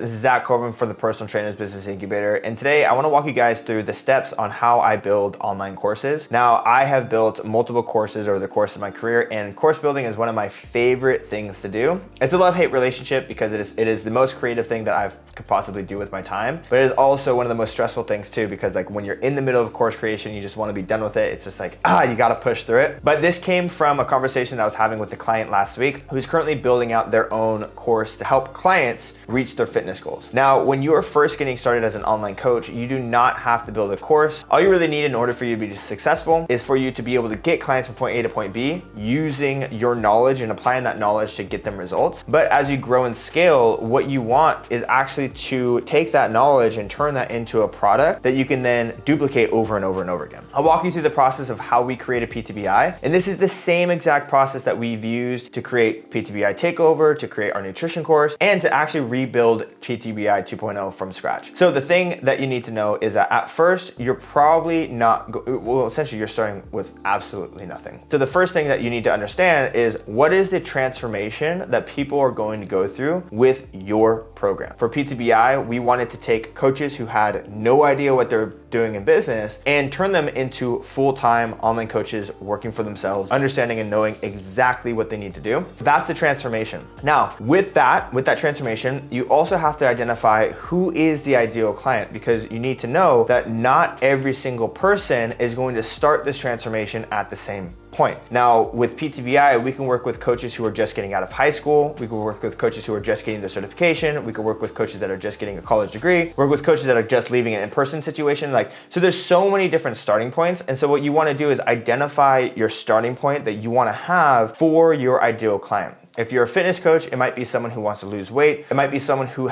This is Zach Corbin for the Personal Trainers Business Incubator, and today I want to walk you guys through the steps on how I build online courses. Now, I have built multiple courses over the course of my career, and course building is one of my favorite things to do. It's a love-hate relationship because it is the most creative thing that I could possibly do with my time, but it is also one of the most stressful things too, because like when you're in the middle of course creation, you just want to be done with it. It's just like, you got to push through it. But this came from a conversation that I was having with a client last week who's currently building out their own course to help clients reach their fitness goals. Now, when you are first getting started as an online coach, you do not have to build a course. All you really need in order for you to be successful is for you to be able to get clients from point A to point B using your knowledge and applying that knowledge to get them results. But as you grow and scale, what you want is actually to take that knowledge and turn that into a product that you can then duplicate over and over and over again. I'll walk you through the process of how we create a PTBI. And this is the same exact process that we've used to create PTBI Takeover, to create our nutrition course, and to actually rebuild PTBI 2.0 from scratch. So the thing that you need to know is that at first, you're probably essentially you're starting with absolutely nothing. So the first thing that you need to understand is what is the transformation that people are going to go through with your program. For PTBI, we wanted to take coaches who had no idea what they're doing in business and turn them into full-time online coaches working for themselves, understanding and knowing exactly what they need to do. That's the transformation. Now, with that transformation, you also have to identify who is the ideal client, because you need to know that not every single person is going to start this transformation at the same point. Now, with PTBI, we can work with coaches who are just getting out of high school. We can work with coaches who are just getting their certification. We can work with coaches that are just getting a college degree. Work with coaches that are just leaving an in-person situation. So there's so many different starting points. And so what you want to do is identify your starting point that you want to have for your ideal client. If you're a fitness coach, it might be someone who wants to lose weight. It might be someone who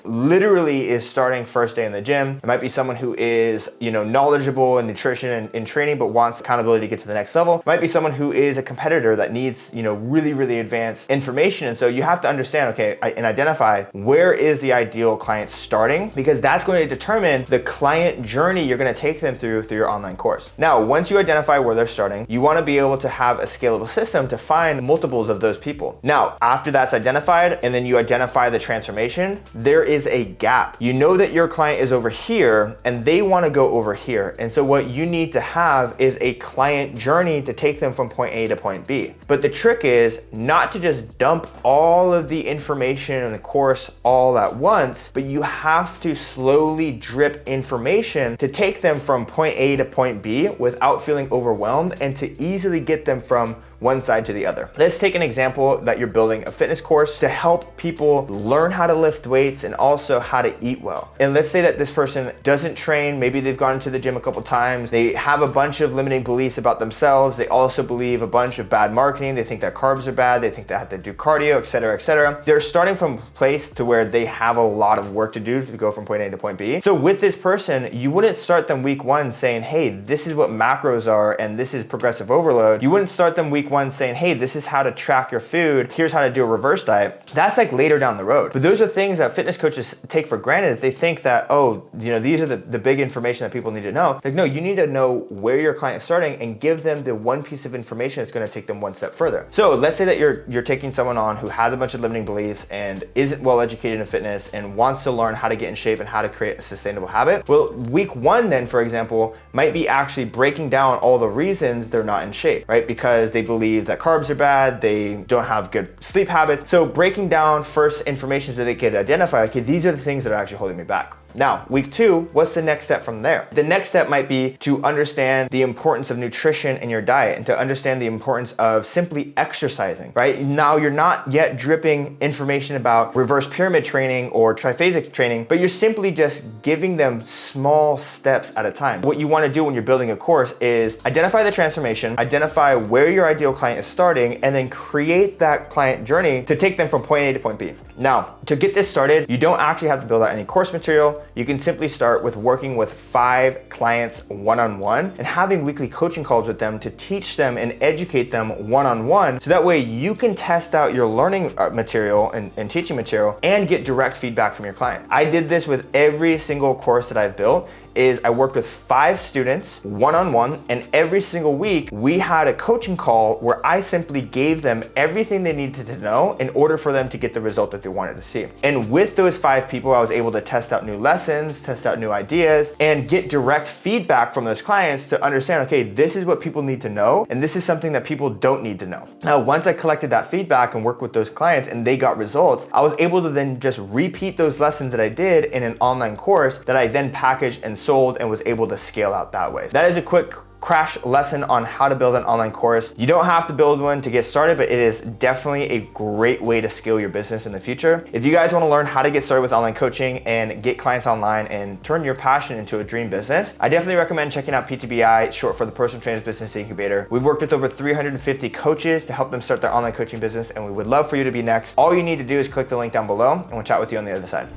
literally is starting first day in the gym. It might be someone who is, knowledgeable in nutrition and in training, but wants accountability to get to the next level. It might be someone who is a competitor that needs, really, really advanced information. And so you have to understand, and identify where is the ideal client starting, because that's going to determine the client journey you're going to take them through your online course. Now, once you identify where they're starting, you want to be able to have a scalable system to find multiples of those people. Now, after that's identified and then you identify the transformation, there is a gap. You know that your client is over here and they want to go over here. And so what you need to have is a client journey to take them from point A to point B. But the trick is not to just dump all of the information in the course all at once, but you have to slowly drip information to take them from point A to point B without feeling overwhelmed and to easily get them from one side to the other. Let's take an example that you're building a fitness course to help people learn how to lift weights and also how to eat well. And let's say that this person doesn't train, maybe they've gone to the gym a couple times, they have a bunch of limiting beliefs about themselves, they also believe a bunch of bad marketing, they think that carbs are bad, they think they have to do cardio, etc., etc. They're starting from a place to where they have a lot of work to do to go from point A to point B. So with this person, you wouldn't start them week one saying, hey, this is what macros are and this is progressive overload. You wouldn't start them week one saying, hey, this is how to track your food, here's how to do a reverse diet. That's like later down the road. But those are things that fitness coaches take for granted. They think that, these are the big information that people need to know. Like, no, you need to know where your client is starting and give them the one piece of information that's going to take them one step further. So let's say that you're taking someone on who has a bunch of limiting beliefs and isn't well educated in fitness and wants to learn how to get in shape and how to create a sustainable habit. Well, week one then, for example, might be actually breaking down all the reasons they're not in shape, right? Because they believe that carbs are bad, they don't have good sleep habits. So breaking down first information so they can identify, okay, these are the things that are actually holding me back. Now, week two, what's the next step from there? The next step might be to understand the importance of nutrition in your diet and to understand the importance of simply exercising, right? Now, you're not yet dripping information about reverse pyramid training or triphasic training, but you're simply just giving them small steps at a time. What you want to do when you're building a course is identify the transformation, identify where your ideal client is starting, and then create that client journey to take them from point A to point B. Now, to get this started, you don't actually have to build out any course material. You can simply start with working with 5 clients one-on-one and having weekly coaching calls with them to teach them and educate them one-on-one. So that way you can test out your learning material and teaching material and get direct feedback from your client. I did this with every single course that I've built. is I worked with 5 students one-on-one, and every single week we had a coaching call where I simply gave them everything they needed to know in order for them to get the result that they wanted to see. And with those 5 people, I was able to test out new lessons, test out new ideas, and get direct feedback from those clients to understand, okay, this is what people need to know, and this is something that people don't need to know. Now, once I collected that feedback and worked with those clients and they got results, I was able to then just repeat those lessons that I did in an online course that I then packaged and sold and was able to scale out that way. That is a quick crash lesson on how to build an online course. You don't have to build one to get started, but it is definitely a great way to scale your business in the future. If you guys want to learn how to get started with online coaching and get clients online and turn your passion into a dream business, I definitely recommend checking out PTBI, short for the Personal Trainers Business Incubator. We've worked with over 350 coaches to help them start their online coaching business, and we would love for you to be next. All you need to do is click the link down below, and we'll chat with you on the other side.